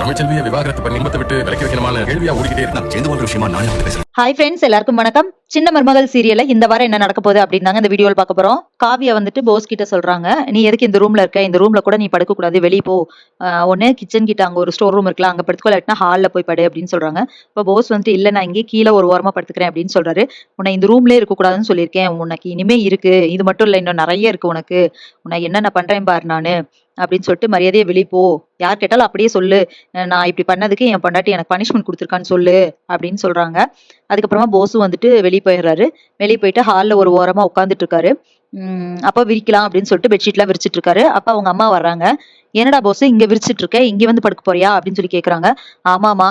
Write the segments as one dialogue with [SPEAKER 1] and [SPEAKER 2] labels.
[SPEAKER 1] தமிழ்ச்செல்வியை விவாகரத்து பண்ணி குடும்பத்தை விட்டு விலக்கி வைக்கணுமான கேள்வியா ஓடிக்கிட்டே இருக்கு. நான் சேர்ந்து வாழ்ற விஷயமா நானே வந்து பேசுறேன்.
[SPEAKER 2] ஹாய் ஃப்ரெண்ட்ஸ், எல்லாருக்கும் வணக்கம். சின்ன மருமகள் சீரியல்ல இந்த வாரம் என்ன நடக்க போகுது அப்படின்னாங்க இந்த வீடியோல பார்க்க போறோம். காவியா வந்துட்டு போஸ் கிட்ட சொல்றாங்க, நீ எதுக்கு இந்த ரூம்ல இருக்க? இந்த ரூம்ல கூட நீ படுக்க கூடாது, வெளியே போ. ஒண்ணு கிச்சன் கிட்ட அங்க ஒரு ஸ்டோர் ரூம் இருக்குல்ல, அங்க படுத்துக்கோ, இல்லாட்டினா ஹால்ல போய் படு அப்படின்னு சொல்றாங்க. இப்போ போஸ் வந்துட்டு இல்ல, நான் இங்கே கீழே ஒரு ஓரமா படுத்துக்கிறேன் அப்படின்னு சொல்றாரு. உன்னை இந்த ரூம்லயே இருக்க கூடாதுன்னு சொல்லியிருக்கேன், உனக்கு இனிமே இருக்கு, இது மட்டும் இல்ல இன்னும் நிறைய இருக்கு உனக்கு, உன்னை என்னென்ன பண்றேன் பாரு நானு அப்படின்னு சொல்லிட்டு மரியாதையை வெளியே போ. யார் கேட்டாலும் அப்படியே சொல்லு, நான் இப்படி பண்ணதுக்கு என் பொண்டாட்டி எனக்கு பனிஷ்மெண்ட் கொடுத்துருக்கான்னு சொல்லு அப்படின்னு சொல்றாங்க. அதுக்கப்புறமா போஸும் வந்துட்டு வெளியே போயிடுறாரு. வெளியே போயிட்டு ஹாலில் ஒரு ஓரமா உட்காந்துட்டு இருக்காரு. அப்போ விரிக்கலாம் அப்படின்னு சொல்லிட்டு பெட்ஷீட்லாம் விரிச்சிட்டு இருக்காரு. அப்ப அவங்க அம்மா வர்றாங்க. என்னடா போஸ் இங்க விரிச்சிட்டு இருக்க, இங்க வந்து படுக்க போறியா அப்படின்னு சொல்லி கேக்குறாங்க. ஆமாமா,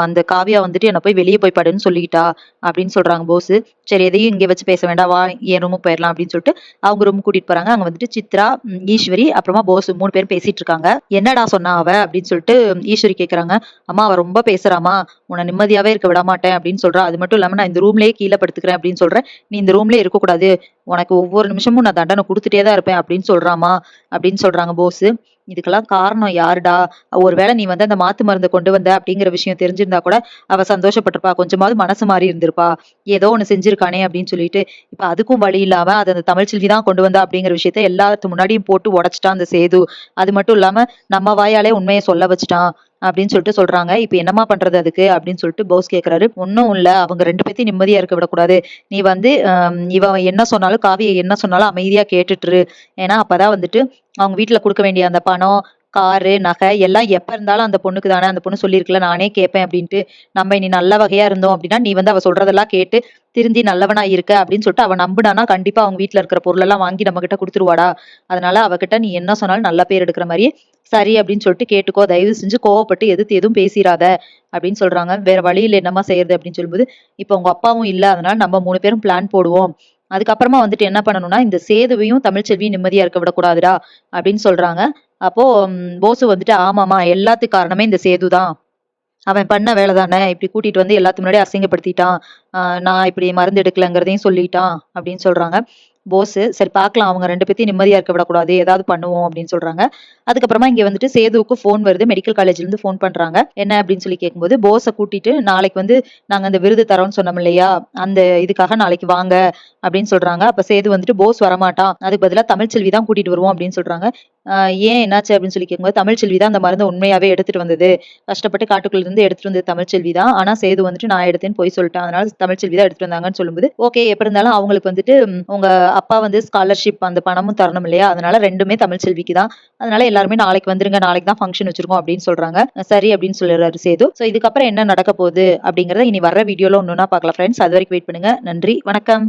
[SPEAKER 2] அந்த காவியா வந்துட்டு என்ன போய் வெளியே போய் படுன்னு சொல்லிக்கிட்டா அப்படின்னு சொல்றாங்க போஸ். சரி, எதையும் இங்க வச்சு பேச வேண்டாம், வா என் ரூமுக்கு போயிடலாம் அப்படின்னு சொல்லிட்டு அவங்க ரூம் கூட்டிட்டு போறாங்க. அங்க வந்துட்டு சித்ரா, ஈஸ்வரி, அப்புறமா போஸ் 3 பேரும் பேசிட்டு இருக்காங்க. என்னடா சொன்னா அவ அப்படின்னு சொல்லிட்டு ஈஸ்வரி கேக்குறாங்க. அம்மா அவ ரொம்ப பேசுறாமா, உன்னை நிம்மதியாவே இருக்க விட மாட்டேன் அப்படின்னு சொல்றா. அது மட்டும் இல்லாம நான் இந்த ரூம்லயே கீழே படுத்துக்கிறேன் அப்படின்னு சொல்றேன், நீ இந்த ரூம்லயே இருக்கக்கூடாது, உனக்கு ஒவ்வொரு நிமிஷமும் நான் தண்டனை கொடுத்துட்டே தான் இருப்பேன் அப்படின்னு சொல்றாமா அப்படின்னு சொல்றாங்க போஸ். இதுக்கெல்லாம் காரணம் யாருடா? ஒருவேளை நீ வந்து அந்த மாத்து மருந்தை கொண்டு வந்த அப்படிங்கிற விஷயம் தெரிஞ்சிருந்தா கூட அவ சந்தோஷப்பட்டிருப்பா, கொஞ்சமாவது மனசு மாறி இருந்திருப்பா. ஏதோ ஒண்ணு செஞ்சிருக்கானே அப்படின்னு சொல்லிட்டு இப்ப அதுக்கும் வழி இல்லாம அது அந்த தமிழ்ச்செல்வி தான் கொண்டு வந்தா அப்படிங்கிற விஷயத்த எல்லாத்து முன்னாடியும் போட்டு உடைச்சிட்டான் அந்த சேது. அது மட்டும் இல்லாம நம்ம வாயாலே உண்மையை சொல்ல வச்சுட்டான் அப்படின்னு சொல்லிட்டு சொல்றாங்க. இப்ப என்னமா பண்றது அதுக்கு அப்படின்னு சொல்லிட்டு போஸ் கேக்குறாரு. ஒன்னும் இல்ல, அவங்க 2 பேத்தையும் நிம்மதியா இருக்க விடக்கூடாது. நீ வந்து இவ என்ன சொன்னாலும், காவியை என்ன சொன்னாலும் அமைதியா கேட்டுட்டுரு. ஏன்னா அப்பதான் வந்துட்டு அவங்க வீட்டுல கொடுக்க வேண்டிய அந்த பணம், காரு, நகை எல்லாம் எப்ப இருந்தாலும் அந்த பொண்ணுக்கு தானே. அந்த பொண்ணு சொல்லியிருக்கல, நானே கேட்பேன் அப்படின்ட்டு. நம்ம இனி நல்ல வகையா இருந்தோம் அப்படின்னா நீ வந்து அவ சொல்றதெல்லாம் கேட்டு திருந்தி நல்லவனா இருக்க அப்படின்னு சொல்லிட்டு அவ நம்புனானா கண்டிப்பா அவங்க வீட்டுல இருக்கிற பொருள் எல்லாம் வாங்கி நம்ம கிட்ட கொடுத்துருவாடா. அதனால அவகிட்ட நீ என்ன சொன்னாலும் நல்ல பேர் எடுக்கிற மாதிரியே சரி அப்படின்னு சொல்லிட்டு கேட்டுக்கோ, தயவு செஞ்சு கோவப்பட்டு எதிர்த்து எதுவும் பேசிடாத அப்படின்னு சொல்றாங்க. வேற வழியில் என்னமா செய்யறது அப்படின்னு சொல்லும்போது, இப்ப உங்க அப்பாவும் இல்ல, அதனால நம்ம 3 பேரும் பிளான் போடுவோம். அதுக்கப்புறமா வந்துட்டு என்ன பண்ணணும்னா, இந்த சேதுவையும் தமிழ்ச்செல்வியும் நிம்மதியா இருக்க விடக்கூடாதுடா அப்படின்னு சொல்றாங்க. அப்போ போசு வந்துட்டு ஆமாமா, எல்லாத்துக்கு காரணமே இந்த சேதுதான், அவன் பண்ண வேலை தானே, இப்படி கூட்டிட்டு வந்து எல்லாத்துக்கு முன்னாடி அசிங்கப்படுத்திட்டான், நான் இப்படி மருந்து எடுக்கலங்கிறதையும் சொல்லிட்டான் அப்படின்னு சொல்றாங்க போஸ். சரி பார்க்கலாம், அவங்க 2 பேத்தையும் நிம்மதியா இருக்க விடக்கூடாது, ஏதாவது பண்ணுவோம் அப்படின்னு சொல்றாங்க. அதுக்கப்புறமா இங்க வந்துட்டு சேதுவுக்கு போன் வருது, மெடிக்கல் காலேஜ்ல இருந்து போன் பண்றாங்க. என்ன அப்படின்னு சொல்லி கேட்கும்போது, போஸை கூட்டிட்டு நாளைக்கு வந்து நாங்க அந்த விருது தரோம்னு சொன்னோம் இல்லையா, அந்த இதுக்காக நாளைக்கு வாங்க அப்படின்னு சொல்றாங்க. அப்ப சேது வந்துட்டு போஸ் வரமாட்டான், அதுக்கு பதிலா தமிழ்ச்செல்வி தான் கூட்டிட்டு வருவோம் அப்படின்னு சொல்றாங்க. ஏன் என்னாச்சு அப்படின்னு சொல்லி கேட்கும்போது, தமிழ்ச்செல்வி தான் அந்த மருந்தை உண்மையாவே எடுத்துட்டு வந்தது, கஷ்டப்பட்டு காட்டுக்குள்ள இருந்து எடுத்துட்டு வந்தது தமிழ்ச்செல்வி தான். ஆனா சேது வந்துட்டு நான் எடுத்தேன்னு போய் சொல்லிட்டான், அதனால தமிழ்ச்செல்வி தான் எடுத்துட்டு வந்தாங்கன்னு சொல்லும்போது, ஓகே எப்படி இருந்தாலும் அவங்களுக்கு வந்துட்டு உங்க அப்பா வந்து ஸ்காலர்ஷிப் அந்த பணமும் தரணும் இல்லையா, அதனால 2மே தமிழ்ச்செல்விக்கு தான். அதனால எல்லாருமே நாளைக்கு வந்துருங்க, நாளைக்கு தான் ஃபங்க்ஷன் வச்சிருக்கோம் அப்படின்னு சொல்றாங்க. சரி அப்படின்னு சொல்லிடுறாரு சேது. சோ இதுக்கப்புறம் என்ன நடக்க போகுது அப்படிங்கறத இனி வர்ற வீடியோல ஒண்ணுன்னா பார்க்கலாம் ஃப்ரெண்ட்ஸ். அது வரைக்கும் வெயிட் பண்ணுங்க. நன்றி, வணக்கம்.